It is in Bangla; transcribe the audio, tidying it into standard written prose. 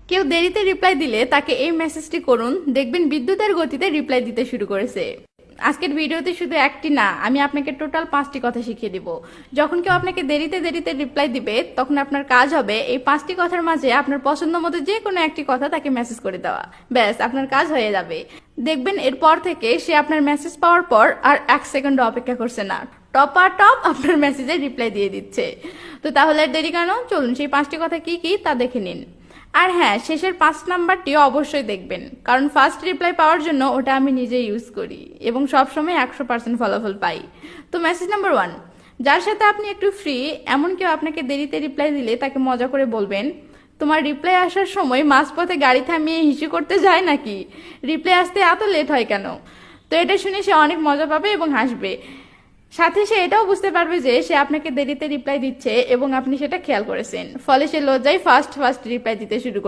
কেউ দেরিতে রিপ্লাই দিলে তাকে এই মেসেজটি করুন, দেখবেন বিদ্যুতের গতিতে রিপ্লাই দিতে শুরু করেছে। আজকের ভিডিওতে শুধু একটি না, আমি আপনাকে টোটাল 5টি কথা শিখিয়ে দিব। যখন কেউ আপনাকে দেরিতে দেরিতে রিপ্লাই দিবে, তখন আপনার কাজ হবে এই 5টি কথার মাঝে আপনার পছন্দ মতো যে কোনো একটি কথা তাকে মেসেজ করে দেওয়া। ব্যাস, আপনার কাজ হয়ে যাবে। দেখবেন এরপর থেকে সে আপনার মেসেজ পাওয়ার পর আর 1 সেকেন্ড অপেক্ষা করছে না, টপ আপনার মেসেজে রিপ্লাই দিয়ে দিচ্ছে। তো তাহলে আর দেরি কেন, চলুন সেই 5টি কথা কি কি তা দেখে নিন। আর হ্যাঁ, শেষের 5 নাম্বারটি অবশ্যই দেখবেন, কারণ ফার্স্ট রিপ্লাই পাওয়ার জন্য ওটা আমি নিজে ইউজ করি এবং সবসময় 100% ফলাফল পাই। তো মেসেজ নাম্বার 1, যার সাথে আপনি একটু ফ্রি এমন কেউ আপনাকে দেরিতে রিপ্লাই দিলে তাকে মজা করে বলবেন, তোমার রিপ্লাই আসার সময় মাঝপথে গাড়ি থামিয়ে হিসু করতে যায় নাকি? রিপ্লাই আসতে এত লেট হয় কেন? তো এটা শুনে সে অনেক মজা পাবে এবং হাসবে। সাথে সে এটাও বুঝতে পারবে যে সে আপনাকে দেরিতে রিপ্লাই দিচ্ছে এবং আপনি সেটা খেয়াল করেছেন, ফলে সে লজ্জায় ফার্স্ট রিপ্লাই দিতে শুরু করবে।